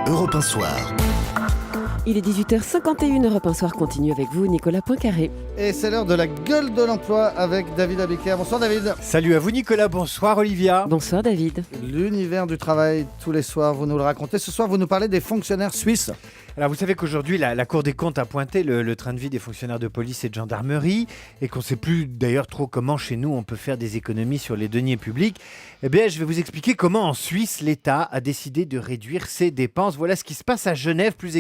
Europe 1 Soir. Il est 18h51, Europe 1 Soir continue avec vous, Nicolas Poincaré. Et c'est l'heure de la gueule de l'emploi avec David Abiker. Bonsoir David. Salut à vous Nicolas, bonsoir Olivia. Bonsoir David. L'univers du travail, tous les soirs, vous nous le racontez. Ce soir, vous nous parlez des fonctionnaires suisses. Alors vous savez qu'aujourd'hui la Cour des comptes a pointé le train de vie des fonctionnaires de police et de gendarmerie et qu'on ne sait plus d'ailleurs trop comment chez nous on peut faire des économies sur les deniers publics. Eh bien je vais vous expliquer comment en Suisse l'État a décidé de réduire ses dépenses. Voilà ce qui se passe à Genève plus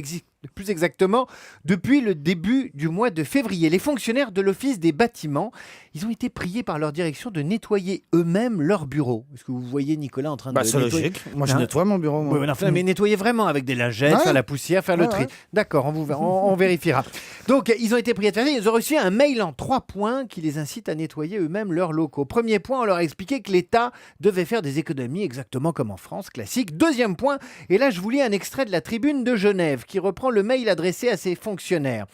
exactement depuis le début du mois de février. Les fonctionnaires de l'Office des bâtiments, ils ont été priés par leur direction de nettoyer eux-mêmes leur bureau. Est-ce que vous voyez Nicolas en train de c'est nettoyer logique. Moi je nettoie mon bureau. Moi. Oui, mais nettoyer vraiment avec des lingettes, faire la poussière, faire le tri. D'accord, on vérifiera. Donc ils ont été priés de faire ça. Ils ont reçu un mail en 3 points qui les incite à nettoyer eux-mêmes leurs locaux. Premier point, on leur a expliqué que l'État devait faire des économies exactement comme en France, classique. Deuxième point, et là je vous lis un extrait de la Tribune de Genève qui reprend le mail adressé à ses fonctionnaires.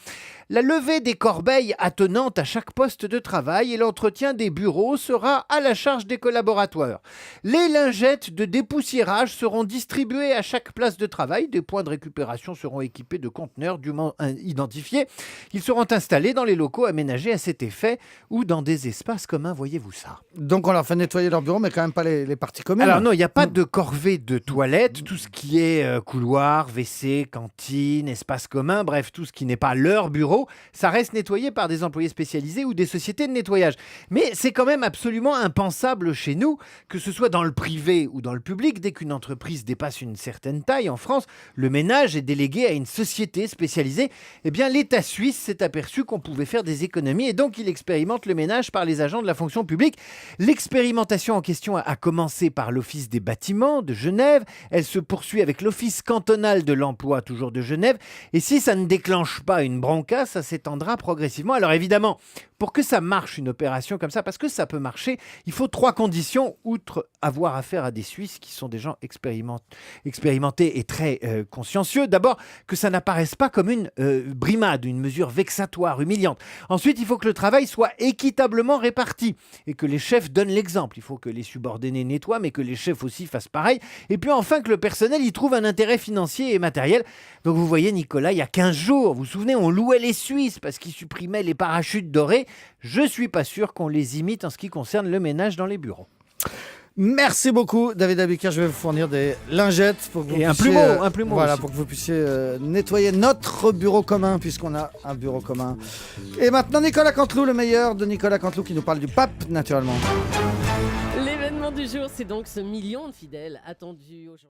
La levée des corbeilles attenantes à chaque poste de travail et l'entretien des bureaux sera à la charge des collaborateurs. Les lingettes de dépoussiérage seront distribuées à chaque place de travail. Des points de récupération seront équipés de conteneurs dûment identifiés. Ils seront installés dans les locaux aménagés à cet effet ou dans des espaces communs, voyez-vous ça. Donc on leur fait nettoyer leur bureau, mais quand même pas les parties communes. Alors non, il n'y a pas de corvée de toilettes. Tout ce qui est couloir, WC, cantine, espace commun, bref, tout ce qui n'est pas leur bureau, ça reste nettoyé par des employés spécialisés ou des sociétés de nettoyage. Mais c'est quand même absolument impensable chez nous, que ce soit dans le privé ou dans le public. Dès qu'une entreprise dépasse une certaine taille en France, le ménage est délégué à une société spécialisée. Eh bien, l'État suisse s'est aperçu qu'on pouvait faire des économies et donc il expérimente le ménage par les agents de la fonction publique. L'expérimentation en question a commencé par l'Office des bâtiments de Genève. Elle se poursuit avec l'Office cantonal de l'emploi, toujours de Genève. Et si ça ne déclenche pas une bronca, ça s'étendra progressivement. Alors évidemment, pour que ça marche une opération comme ça, parce que ça peut marcher, il faut 3 conditions, outre avoir affaire à des Suisses qui sont des gens expérimentés et très consciencieux. D'abord, que ça n'apparaisse pas comme une brimade, une mesure vexatoire, humiliante. Ensuite, il faut que le travail soit équitablement réparti et que les chefs donnent l'exemple. Il faut que les subordonnés nettoient, mais que les chefs aussi fassent pareil. Et puis enfin, que le personnel y trouve un intérêt financier et matériel. Donc vous voyez, Nicolas, il y a 15 jours, vous vous souvenez, on louait les Suisses parce qu'ils supprimaient les parachutes dorés. Je ne suis pas sûr qu'on les imite en ce qui concerne le ménage dans les bureaux. Merci beaucoup David Abiker. Je vais vous fournir des lingettes pour que vous puissiez, un plumeau voilà, aussi. pour que vous puissiez nettoyer notre bureau commun puisqu'on a un bureau commun. Et maintenant Nicolas Canteloup, le meilleur de Nicolas Canteloup qui nous parle du pape naturellement. L'événement du jour, c'est donc ce million de fidèles attendus aujourd'hui.